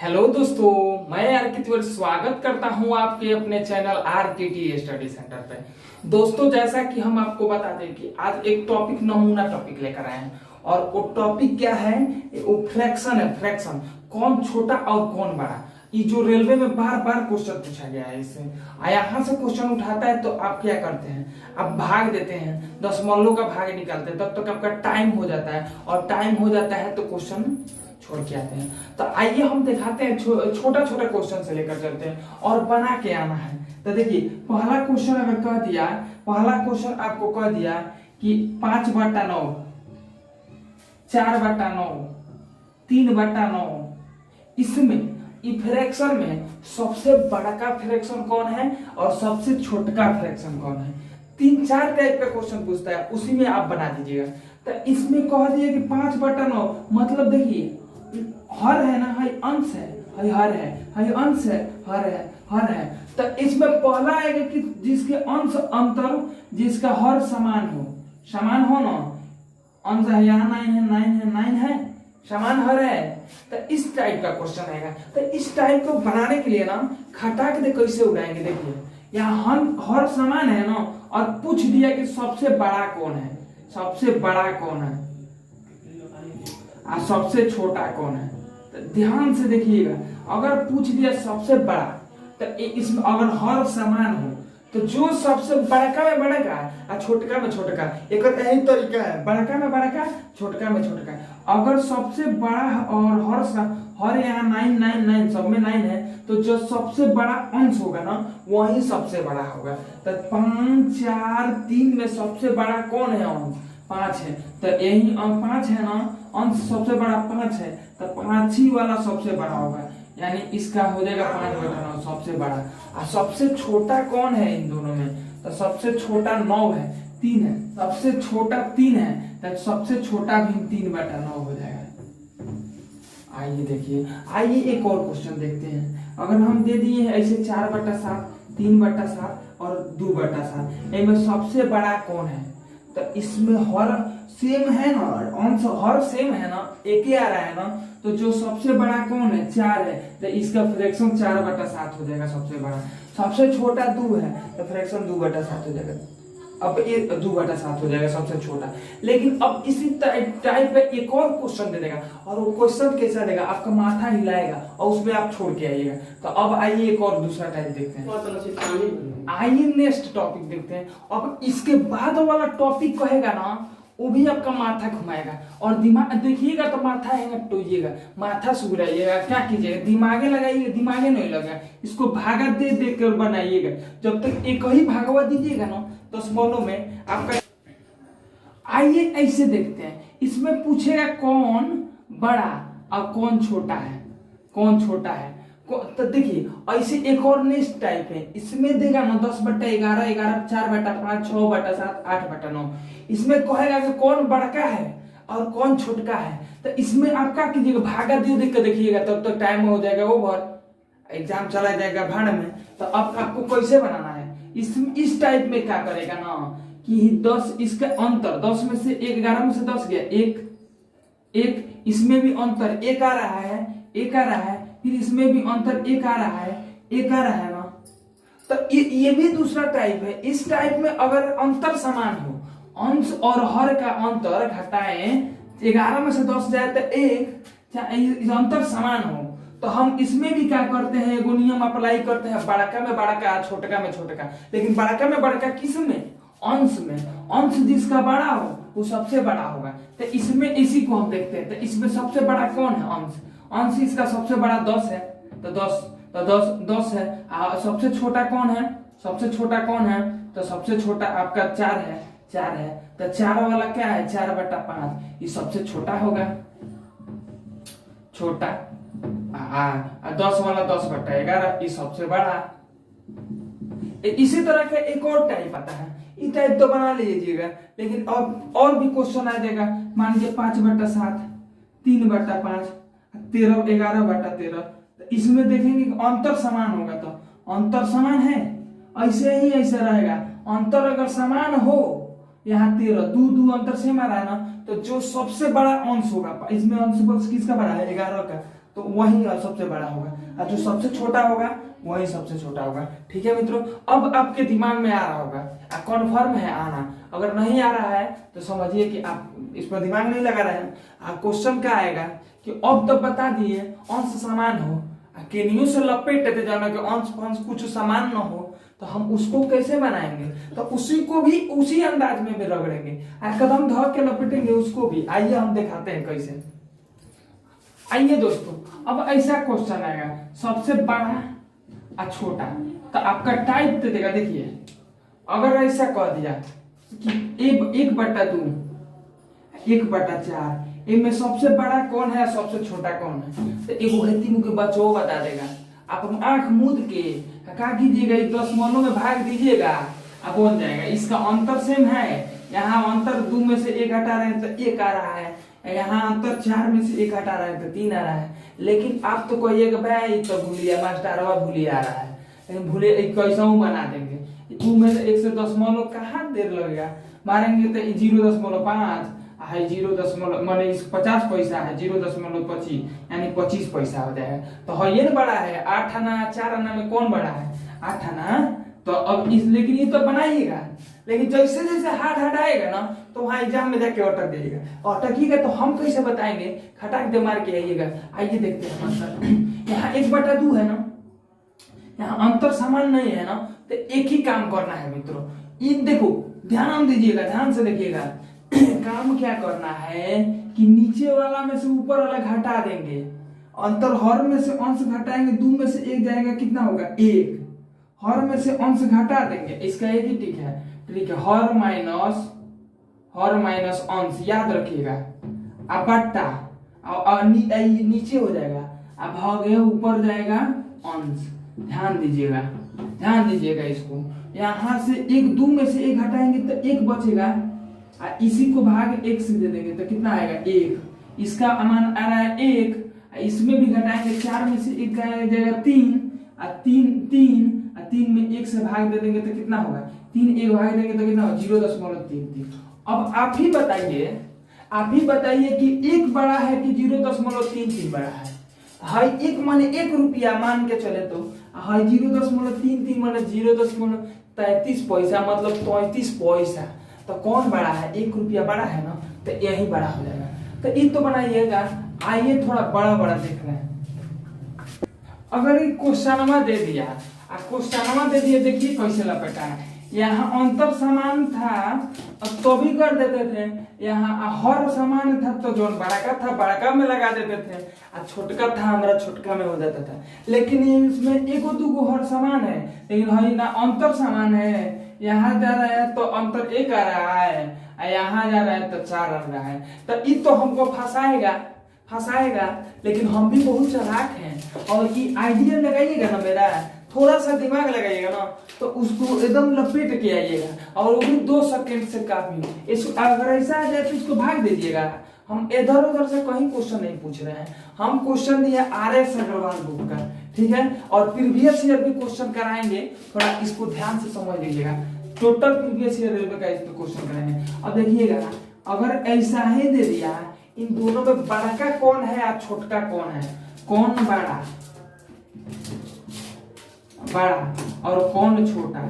Hello दोस्तों, मैं अर्कित स्वागत करता हूं आपके अपने चैनल आरकेटी स्टडी सेंटर पे। दोस्तों, जैसा कि हम आपको बता दें कि आज एक टॉपिक नमूना टॉपिक लेकर आए हैं और वो टॉपिक क्या है? वो फ्रैक्शन है। फ्रैक्शन, कौन छोटा और कौन बड़ा। ये जो रेलवे में बार बार क्वेश्चन पूछा गया है, इससे यहाँ से क्वेश्चन उठाता है तो आप क्या करते हैं? आप भाग देते हैं, दशमलव का भाग निकालते हैं, तब तक आपका टाइम हो जाता है और टाइम हो जाता है तो क्वेश्चन छोड़ के आते हैं। तो आइए हम दिखाते हैं, छोटा छोटा क्वेश्चन से लेकर चलते हैं और बना के आना है। तो देखिए, पहला क्वेश्चन अगर कह दिया, पहला क्वेश्चन आपको कह दिया कि 5/9, 4/9, 3/9, इसमें फ्रैक्शन में सबसे बड़ा का फ्रैक्शन कौन है और सबसे छोटा फ्रैक्शन कौन है? 3-4 टाइप का क्वेश्चन पूछता है, उसी में आप बना दीजिएगा। तो इसमें कह दिया कि 5/9 मतलब देखिए, हर है ना, है अंश है, हर है अंश है, हर है। तो इसमें पहला आएगा कि जिसके अंश अंतर, जिसका हर समान हो ना। अंश है, यहाँ 9 है, समान हर है। तो इस टाइप का क्वेश्चन आएगा। तो इस टाइप को बनाने के लिए ना, खटा के कैसे उड़ाएंगे? देखिए, यहाँ हर समान है ना, और पूछ दिया कि सबसे बड़ा कौन है, सबसे बड़ा कौन है और सबसे छोटा कौन है। तो ध्यान से देखिएगा, अगर पूछ दिया सबसे बड़ा, तो इसमें अगर हर समान हो तो जो सबसे बड़का में बड़का और छोटका में छोटका, एक यही तरीका है, बड़का में बड़का, छोटका में छोटका। अगर सबसे बड़ा और हर यहाँ 9 सब में 9 है, तो जो सबसे बड़ा अंश होगा ना, वही सबसे बड़ा होगा। तो 5, 4, 3 में सबसे बड़ा कौन है? अंश 5 है। तो यही 5 है ना, अंश सबसे बड़ा 5 है, तो 5 ही वाला सबसे बड़ा होगा, यानी इसका हो जाएगा 5/9 सबसे बड़ा। और सबसे छोटा कौन है इन दोनों में? तो सबसे छोटा 9 है, 3 है, सबसे छोटा 3 है, तो सबसे छोटा भी 3/9 हो जाएगा। आइए देखिए, आइए एक और क्वेश्चन देखते हैं। अगर हम दे दिए हैं ऐसे 4/7, 3/7 और 2/7, इनमें सबसे बड़ा कौन है? तो इसमें हर सेम है ना, अंश हर सेम है ना, एक ही आ रहा है ना, तो जो सबसे बड़ा कौन है? 4 है, तो इसका फ्रैक्शन 4/7 हो जाएगा सबसे बड़ा। सबसे छोटा 2 है, तो फ्रैक्शन 2/7 हो जाएगा। अब ये 2/7 हो जाएगा सबसे छोटा। लेकिन अब इसी टाइप पे एक और क्वेश्चन दे देगा, और वो क्वेश्चन कैसा देगा? आपका माथा हिलाएगा और उसमें आप छोड़ के आइएगा। तो अब आइए एक और दूसरा टाइप देखते हैं। आइए नेक्स्ट टॉपिक देखते हैं। अब इसके बाद वाला टॉपिक कहेगा ना, वो भी आपका माथा घुमाएगा और दिमाग देखिएगा, तो माथा है टोइएगा, माथा सुगराइएगा, क्या कीजिएगा? दिमागे लगाइएगा, दिमागे नहीं लगा, इसको भागा दे दे कर बनाइएगा। जब तक एक ही भागवा दीजिएगा ना, तो दशमलव में आपका। आइए ऐसे देखते हैं, इसमें पूछेगा कौन बड़ा और कौन छोटा है, कौन छोटा है। तो देखिए, ऐसे एक और नेक्स्ट टाइप है, इसमें देगा ना 10/11, 11, 4/5, 6/7, 8/9। इसमें कहेगा कि कौन बड़का है और कौन छोटका है। तो इसमें आप क्या कीजिएगा? भागा दे देख कर देखिएगा, तब तक टाइम हो जाएगा ओवर, एग्जाम चला जाएगा भाड़ में। तो अब आपको कैसे बनाना है? इस टाइप में क्या करेगा ना कि 10, इसका अंतर 10 में से 11 में से 10 गया, एक इसमें भी अंतर 1 आ रहा है, 1 आ रहा है, फिर इसमें भी अंतर 1 आ रहा है, 1 आ रहा है ना। तो ये भी दूसरा टाइप है। इस टाइप में अगर अंतर समान हो, अंश और हर का अंतर घटाएं, 11 में से 10 जाए तो 1, अंतर समान हो, तो हम इसमें भी क्या करते हैं? एगो नियम अप्लाई करते हैं, बड़का में बड़का, छोटका में छोटका। लेकिन बड़का में बड़का किस में? अंश में। अंश जिसका बड़ा हो वो सबसे बड़ा होगा। तो इसमें इसी को हम देखते हैं। तो इसमें सबसे बड़ा कौन है? अंश। अंश इसका सबसे बड़ा 10 है, तो 10 है। सबसे छोटा कौन है? सबसे छोटा कौन है? तो सबसे छोटा आपका 4 है, 4 है। तो 4 वाला क्या है? 4/5, ये सबसे छोटा होगा, छोटा। 10 वाला 10/11, ये सबसे बड़ा। इसी तरह का एक और टाइप आता है, ये टाइप तो बना लीजिएगा। लेकिन अब और भी क्वेश्चन आ जाएगा। मान लीजिए 5/7, 3/5, 13, 11/13। तो इसमें देखेंगे अंतर समान होगा, तो अंतर समान है, ऐसे ही ऐसे रहेगा। अंतर अगर समान हो, यहाँ 13, 2 अंतर सेम आ रहा है ना, तो जो सबसे बड़ा अंश होगा, इसमें अंश किसका बड़ा है? 11 का, तो वही सबसे बड़ा होगा, और जो सबसे छोटा होगा वही सबसे छोटा होगा। ठीक है मित्रों, अब आपके दिमाग में आ रहा होगा, कन्फर्म है आना। अगर नहीं आ रहा है तो समझिए कि आप इस पर दिमाग नहीं लगा रहे हैं। क्वेश्चन क्या आएगा कि अब तो बता दिए अंश समान हो, केनियों से लपेट देते जाना कि अंश फंश कुछ समान न हो, तो हम उसको कैसे बनाएंगे? तो उसी को भी उसी अंदाज में भी रगड़ेंगे, कदम धो के लपेटेंगे उसको भी। आइए हम दिखाते हैं कैसे। आइए दोस्तों, अब ऐसा क्वेश्चन आएगा सबसे बड़ा और छोटा, तो आपका टाइप दे देगा। देखिए अगर ऐसा कह दिया कि 1/2 1/4, इनमें सबसे बड़ा कौन है सबसे छोटा कौन है, तो एगो हेती मुझे बच्चों बता देगा। आप आंख मूंद के क्या कीजिएगा, 10 में भाग दीजिएगा, अब बन जाएगा। इसका अंतर सेम है, यहाँ अंतर 2 में से 1 हटा रहे हैं तो 1 आ रहा है, यहाँ अंतर 4 में से 1 हटा रहे हैं तो 3 आ रहा है। लेकिन आप तो कहिएगा भाई तो भूलिया मास्टरवा भूलिया आ रहा है, लेकिन भूलिया कैसा बना देंगे। 2 में से 1 से 10 कहाँ देर लगेगा, मारेंगे तो 0.5 है, 0 माने 50 पैसा है, 0.25 यानी 25 पैसा हो जाएगा। तो ये ना बड़ा है, 8 आना 4 आना में कौन बड़ा है, 8 आना। तो अब इस लेकिन ये तो बनाइएगा, लेकिन जैसे जैसे हाथ हटाएगा ना तो वहां एग्जाम में जाके अटक जाइएगा, अटकिएगा तो हम कैसे बताएंगे, खटाक दे मार के आइएगा। आइए देखते हैं मतलब यहाँ 1/2 है ना, यहाँ अंतर समान नहीं है ना, तो एक ही काम करना है मित्रों। ये देखो ध्यान दीजिएगा, ध्यान से देखिएगा। काम क्या करना है कि नीचे वाला में से ऊपर वाला घटा देंगे, अंतर हर में से अंश घटाएंगे, 2 में से 1 जाएगा, कितना होगा 1, हर में से अंश घटा देंगे, इसका एक ही ठीक है। ठीक है, हर माइनस अंश याद रखिएगा, अब बट्टा नीचे हो जाएगा, अब भागे ऊपर जाएगा अंश। ध्यान दीजिएगा इसको। यहाँ से 2 में से 1 हटाएंगे तो 1 बचेगा, इसी को भाग 1 से दे देंगे तो कितना आएगा 1, इसका मान आ रहा है 1, इसमें भी घटाएंगे, 4 में से 1 जाएगा 3, 3 में 1 से भाग दे देंगे तो कितना होगा 3, 1 भाग देंगे तो कितना होगा 0.33। अब आप ही बताइए कि 1 बड़ा है कि 0.33 बड़ा है। हाई 1 माने 1 रुपया मान के चले, तो हाई 0.33 माने 0.33 पैसा, मतलब 33 पैसा। तो कौन बड़ा है, 1 रुपया बड़ा है ना, तो यही बड़ा हो जाएगा। तो ये तो बनाइएगा। आइए थोड़ा बड़ा देख रहे हैं। अगर ये क्वेश्चनमा दे दिया, देखिए कैसे लपेटा है। यहाँ अंतर समान था तो भी कर देते थे, यहाँ हर समान था तो जो बड़का में लगा देते थे, और छोटका था हमारा छोटका में हो जाता था। लेकिन इसमें 1-2 हर समान है, लेकिन है ना अंतर समान है। यहाँ जा रहा है तो अंतर 1 आ रहा है, यहाँ जा रहा है तो 4 आ रहा है। तो ये तो हमको फंसाएगा, लेकिन हम भी बहुत चालाक हैं। और ये आइडिया लगाइएगा ना, मेरा थोड़ा सा दिमाग लगाइएगा ना, तो उसको एकदम लपेट के आइएगा, और वो भी 2 सेकंड से काफी। अगर ऐसा आ जाए तो इसको भाग दीजिएगा। हम इधर उधर से कहीं क्वेश्चन नहीं पूछ रहे हैं, हम क्वेश्चन दिया RS अग्रवाल बुक का, ठीक है। और प्रीवियस ईयर भी क्वेश्चन कराएंगे, थोड़ा इसको ध्यान से समझ लीजिएगा। टोटल प्रीवियस ईयर रेलवे का इस पे क्वेश्चन कराएंगे। अब देखिएगा, अगर ऐसा ही दे दिया, इन दोनों में बड़ा कौन है और छोटका कौन है, कौन बड़ा और कौन छोटा,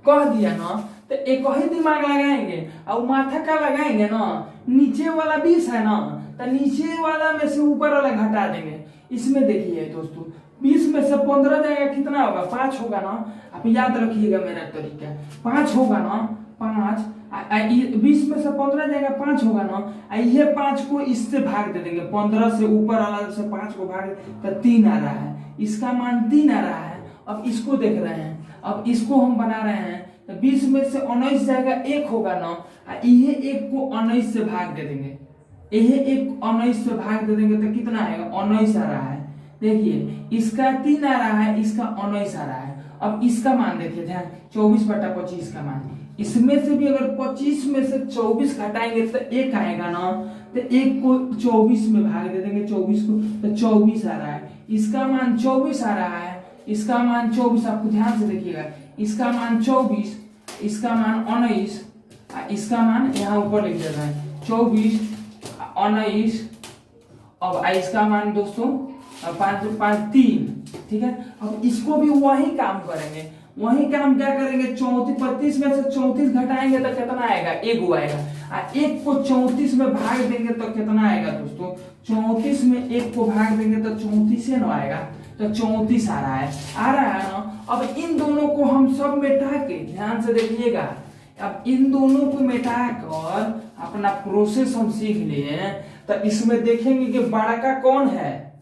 कह दिया ना, तो एक ही दिमाग लगाएंगे। और माथा का लगाएंगे ना, नीचे वाला 20 है ना, तो नीचे वाला में से ऊपर वाला घटा देंगे। इसमें देखिए दोस्तों, 20 में से 15 जाएगा, कितना होगा 5 होगा ना। आप याद रखिएगा मेरा तरीका, 5 होगा ना, 5 20 में से 15 जाएगा, 5 होगा ना। ये 5 को इससे भाग दे देंगे, 15 से ऊपर वाला से 5 को भाग तो 3 आ रहा है, इसका मान 3 आ रहा है। अब इसको देख रहे हैं, अब इसको हम बना रहे हैं, तो 20 में से 19 जाएगा, 1 होगा ना, ये 1 को 19 से भाग दे देंगे, ये 1 19 से भाग दे देंगे तो कितना आएगा 19 आ रहा है। देखिए इसका 3 आ रहा है, इसका 19 आ रहा है। अब इसका मान देखिए ध्यान, 24/25 का मान। इसमें से भी अगर 25 में से 24 घटाएंगे तो 1 आएगा ना, तो 1 को 24 में भाग दे देंगे, 24 को, तो 24 आ रहा है। इसका मान 24 आ रहा है, इसका मान 24, आपको ध्यान से देखिएगा, इसका मान 24, इसका मान 19, इसका मान यहाँ ऊपर लिख देना है 24, 19। अब इसका मान दोस्तों 5 5 3, ठीक है। अब इसको भी वही काम करेंगे, वही काम क्या करेंगे, 34 में से 34 घटाएंगे तो कितना आएगा, 1 आएगा। 1 को 34 में भाग देंगे तो कितना आएगा दोस्तों, 34 में 1 को भाग देंगे तो 34 से ना आएगा, तो 34 आ रहा है ना। अब इन दोनों को हम सब मिटा के, ध्यान से देखिएगा, अब इन दोनों को मिटा कर अपना प्रोसेस हम सीख लिए, तो इसमें देखेंगे कि बड़ा का कौन है,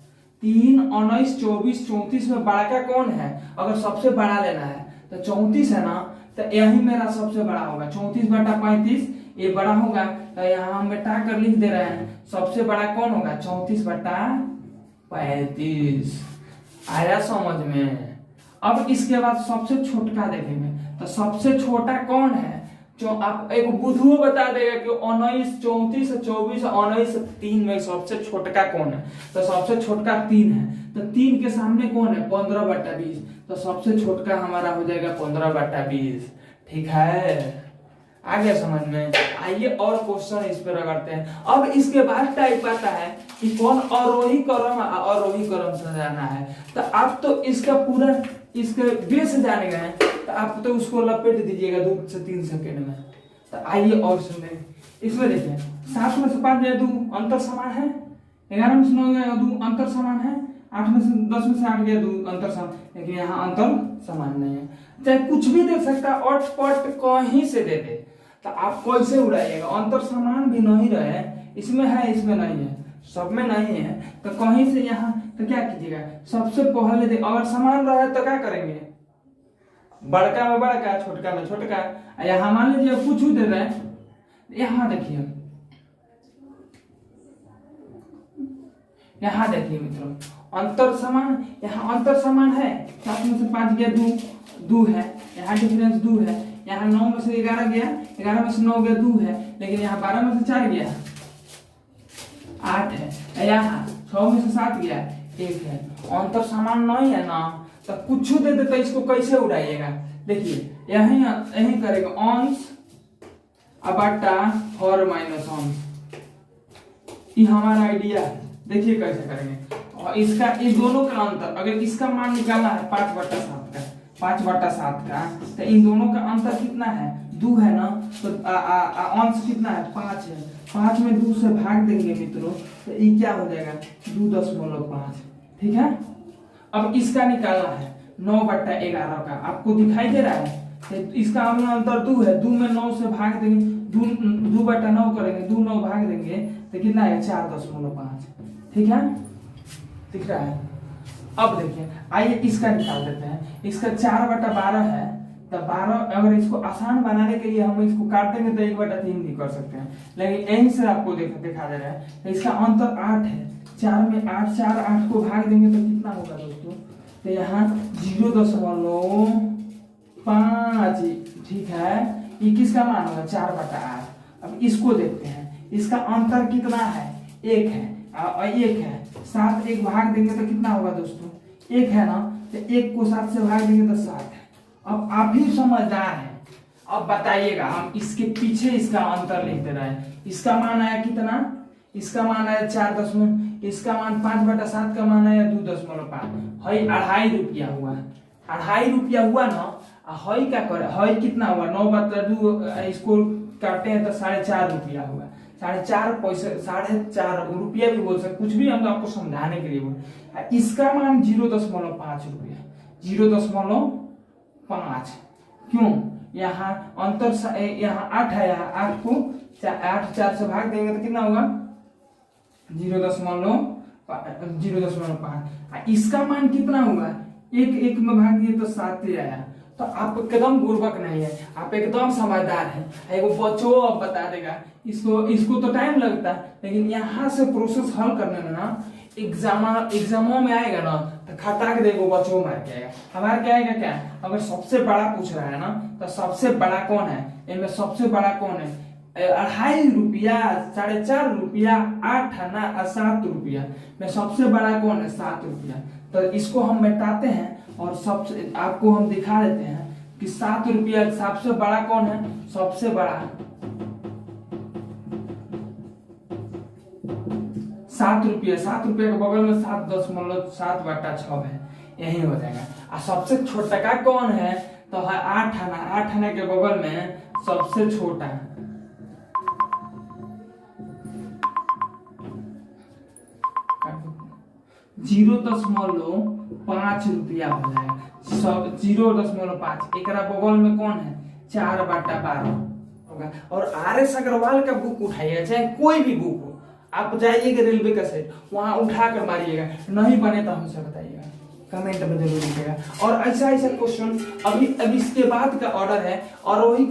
3 19 24 34 में बड़ा का कौन है। अगर सबसे बड़ा लेना है तो 34 है ना, तो यही मेरा सबसे बड़ा होगा, 34/35 ये बड़ा होगा। तो यहाँ हम मिटा कर लिख दे रहे हैं, सबसे बड़ा कौन होगा, 34/35। आया समझ में। अब इसके बाद सबसे छोटका देखेंगे, तो सबसे छोटा कौन है, जो आप एक बुधुओ बता देगा कि 19 34 24 19 3 में सबसे छोटका कौन है, तो सबसे छोटका 3 है। तो 3 के सामने कौन है, 15/20, तो सबसे छोटका हमारा हो जाएगा 15/20। ठीक है, आगे समझ में। आइए और क्वेश्चन इस पर करते हैं। अब इसके बाद टाइप आता है कि कौन अवरोही क्रम से जाना है। तो आप तो इसका पूरा इसके बेस जाने गए, तो आप तो उसको लपेट दीजिएगा 2 से 3 सेकंड में। तो आइए और सुने, इसमें देखिए 7 में से 5 गया 2 अंतर समान है, 11 में से 9 गया 2 अंतर समान है, 8 में से 10 में से 8 गया 2 अंतर समान, लेकिन यहाँ अंतर समान नहीं है। चाहे कुछ भी दे सकता, अट पट कहीं से दे दे, तो आप कैसे उड़ाइएगा, अंतर समान भी नहीं रहे, इसमें है इसमें नहीं है, सब में नहीं है, तो कहीं से यहाँ, तो क्या कीजिएगा, सबसे पहले दे, अगर समान रहे तो क्या करेंगे, बड़का में बड़का, छोटका में छोटका। यहाँ मान लीजिए कुछ दे रहे हैं, यहाँ देखिए, यहाँ देखिए मित्रों, अंतर समान, यहाँ अंतर समान है, 7 में से 5 गया 2 है, यहाँ डिफरेंस 2 है, यहाँ 9 में से 11 गया, 11 में से 9 गया 2 है, लेकिन यहाँ 12 में से 4 गया 8 है, यहाँ 6 में से 7 गया 1 है, अंतर समान नहीं है ना, तो कुछ दे देते, इसको कैसे उड़ाइएगा, देखिए यही करेगा, अंश बटा और माइनस अंश, ये हमारा आइडिया है। देखिए कैसे करेंगे, और इसका इन दोनों का अंतर, अगर इसका मान निकालना है 5/7 का, 5/7 का, तो इन दोनों का अंतर कितना है, 2 है ना, तो अंश कितना है, 5 है, 5 में 2 से भाग देंगे मित्रों, तो ये क्या हो जाएगा, 2.5। ठीक है। अब इसका निकालना है 9/11 का, आपको दिखाई दे रहा है, तो इसका अंतर 2 है, 2 में 9 से भाग देंगे, 2/9 करेंगे, 2 9 भाग देंगे तो कितना है, 4.5। ठीक है, दिख रहा है। अब देखिए, आइए इसका निकाल देते हैं, इसका 4/12 है, तो 12, अगर इसको आसान बनाने के लिए हम इसको काट देंगे तो 1/3 भी कर सकते हैं, लेकिन यहीं से आपको दिखा दे रहा है, तो इसका अंतर 8 है, 4 में 8, 4 8 को भाग देंगे तो कितना होगा दोस्तों, तो यहाँ 0.5। ठीक है, ये किसका मान होगा, 4/8। अब इसको देखते हैं, इसका अंतर कितना है, 1 है, 1 है, 7 1 भाग देंगे तो कितना होगा दोस्तों, 1 है ना, तो 1 को 7 से भाग देंगे तो 7 है। अब आप ही समझदार हैं, अब बताइएगा, हम इसके पीछे इसका अंतर लिख दे रहे हैं। इसका मान आया कितना, इसका मान आया 4, इसका मान 5/7 का मान आया 2.5, हई 2.5 रुपया हुआ, 2.5 रुपया हुआ ना। हई क्या करे, हई कितना हुआ, 9/2, इसको काटे हैं तो 4.5 रुपया हुआ, 4.5 पैसे, 4.5 रुपया भी बोल सकते, कुछ भी हम आपको समझाने के लिए बोल। इसका मान 0.5 रुपया, 0.5। क्यों, यहाँ अंतर, यहाँ 8 है, यहाँ 8 को 8 4 से भाग देंगे तो कितना होगा, 0.5। इसका मान कितना हुआ, 1 में भाग दिए तो 7 ही आया। तो आप एकदम बुर्बक नहीं है, आप एकदम समझदार हैं। एगो बच्चों अब बता देगा, इसको तो टाइम लगता है, लेकिन यहाँ से प्रोसेस हल करने में ना, एग्जामों में आएगा ना, तो खटाक देखो बच्चों मार के आएगा। हमारा क्या आएगा, क्या अगर सबसे बड़ा पूछ रहा है ना, तो सबसे बड़ा कौन है, इनमें सबसे बड़ा कौन है, 2.5 रुपया, 4.5 रुपया, 8 आना 7 रुपया में सबसे बड़ा कौन है, 7 रुपया। तो इसको हम मिटाते हैं और सबसे आपको हम दिखा देते हैं कि 7 रुपया सबसे बड़ा कौन है, सबसे बड़ा ₹7। ₹7 के बगल में 7.7/6 है, यही हो जाएगा। और सबसे छोटा का कौन है, तो है 8 आना। 8 आने के बगल में सबसे छोटा 0.5 रुपया हो जाएगा। सब 0.5, एक बगल में कौन है 4/12 होगा। और RS अग्रवाल का बुक उठाइएगा, चाहे कोई भी बुक हो, आप जाइएगा रेलवे का सेट, वहां उठा कर मारिएगा, नहीं बने तो हमसे बताइएगा, कमेंट में जरूर लिखिएगा। और ऐसा ऐसा क्वेश्चन अभी इसके बाद का ऑर्डर है, आरोही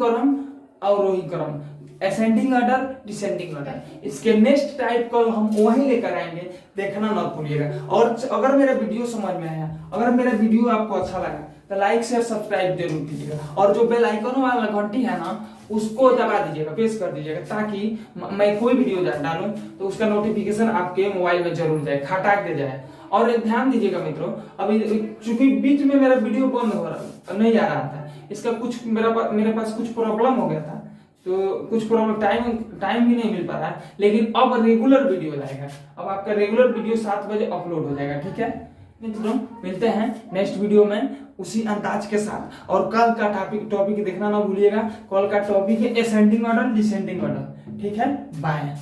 क्रम, असेंडिंग ऑर्डर, डिसेंडिंग ऑर्डर, इसके नेक्स्ट टाइप को हम वही लेकर आएंगे, देखना मत भूलिएगा। और अगर मेरा वीडियो समझ में आया, अगर मेरा वीडियो आपको अच्छा लगा तो लाइक शेयर सब्सक्राइब जरूर कीजिएगा, और जो बेल आइकन वाला घंटी है ना उसको दबा दीजिएगा, प्रेस कर दीजिएगा, ताकि मैं कोई वीडियो डालूं तो उसका नोटिफिकेशन आपके मोबाइल में जरूर जाए, खटाक दे जाए। और ध्यान दीजिएगा मित्रों, अभी चूंकि बीच में मेरा वीडियो बंद हो रहा नहीं आ रहा था, इसका कुछ मेरे पास कुछ प्रॉब्लम हो गया था, तो कुछ प्रॉब्लम टाइम भी नहीं मिल पा रहा है, लेकिन अब रेगुलर वीडियो लाएगा। अब आपका रेगुलर वीडियो 7 बजे अपलोड हो जाएगा, ठीक है मित्रों। मिलते हैं नेक्स्ट वीडियो में उसी अंदाज के साथ। और कल का टॉपिक देखना ना भूलिएगा, कल का टॉपिक है असेंडिंग ऑर्डर, डिसेंडिंग ऑर्डर, ठीक है। बाय।